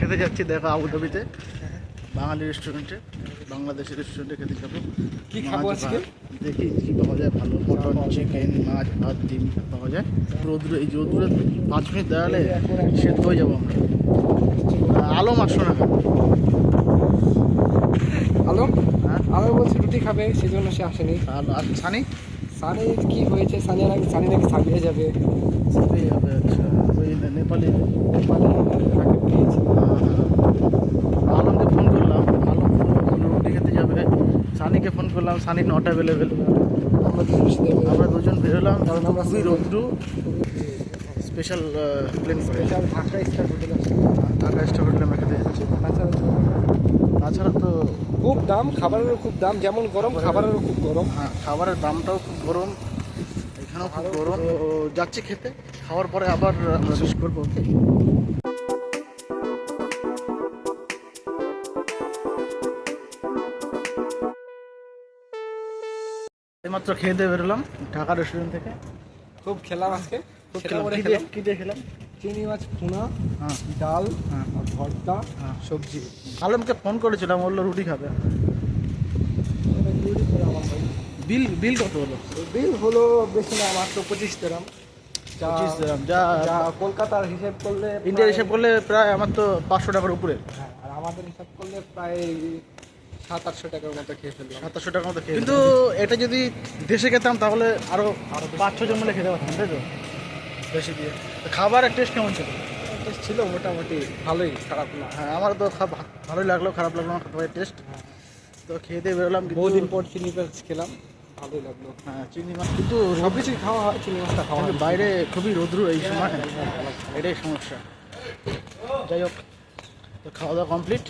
খেতে যাচ্ছি, দেখো আবুধাবিতে বাঙালি রেস্টুরেন্টে, বাংলাদেশের রেস্টুরেন্টে খেতে যাবো। কি খাবো মাছ আজকে? ভাত, দেখি কি পাওয়া যায় ভালো, মটন, চিকেন, মাছ ভাত, ডিম পাওয়া যায়। রোদ্রে, এই রোদ্রে 5 মিনিট দাঁড়ালে সেদ্ধ হয়ে যাবো আমরা। আলম আসো না কেন? আলম হ্যাঁ, আলম বলছে রুটি খাবে, সেজন্য সে আসেনি। আর সানি সানি কি হয়েছে? সানি নাকি ছাড়িয়ে যাবে। সানি যাবে। আচ্ছা, ওই নেপালি। তাকে পেয়েছি। আলমকে ফোন করলাম, আলম বললো রুটি খেতে যাবে। সানিকে ফোন করলাম, সানি নট অ্যাভেলেবেল। আমরা দুজন বেরোলাম, কারণ আমরা খুবই রৌদ্র। স্পেশাল প্লেন করে ঢাকা স্টার হোটেল আছে। ঢাকা স্টার হোটেলে আমরা খেতে যাচ্ছি। তাছাড়া তো খুব দাম, খাবারেরও খুব দাম, যেমন গরম খাবারেরও খুব গরম। হ্যাঁ, খাবারের দামটাও খুব গরম, এখানেও খুব গরম। তো যাচ্ছি খেতে, খাওয়ার পরে আবার আমরা শেষ করবো। ওকে, এইমাত্র খেয়ে দিয়ে বেরোলাম ঢাকা রেস্টুরেন্ট থেকে। খুব খেলাম আজকে, খুব সেটা খেলাম। করে কি খেলাম। দিয়ে খেলাম? চিংড়ি মাছ ভুনা, হ্যাঁ ডাল, হ্যাঁ আর ভর্তা, হ্যাঁ। সবজি। আলমকে ফোন করেছিলাম, বললো রুটি খাবে। বিল বিল কত হলো? বিল হলো বেশি না, মাত্র 25 দিরহাম। 25 দিরহাম, যা যা কলকাতার হিসেব করলে ইন্ডিয়ার হিসাব করলে প্রায় আমার তো 500 টাকার উপরে। হ্যাঁ, আর আমাদের হিসাব করলে প্রায় 700-800 টাকার মতো খেয়ে ফেললাম। 700 টাকার মতো খেয়ে। কিন্তু এটা যদি দেশে খেতাম তাহলে আরো 5-6 জন মিলে খেতে পারতাম, তাই তো? বেশি দিয়ে। তো খাবারের টেস্ট কেমন ছিল? টেস্ট ছিল মোটামুটি ভালোই, খারাপ না। হ্যাঁ, আমার তো ভালোই লাগলো, খারাপ লাগলো না খাবারের টেস্ট। তো খেয়ে দিয়ে বেরোলাম, কিন্তু বহুদিন পর চিংড়ি মাছ খেলাম, ভালোই লাগলো। হ্যাঁ চিংড়ি মাছ, কিন্তু সব কিছুই খাওয়া হয়, চিংড়ি মাছটা খাওয়া হয়। বাইরে খুবই রৌদ্র এই সময়, এটাই সমস্যা। যাই হোক, তো খাওয়া দাওয়া কমপ্লিট।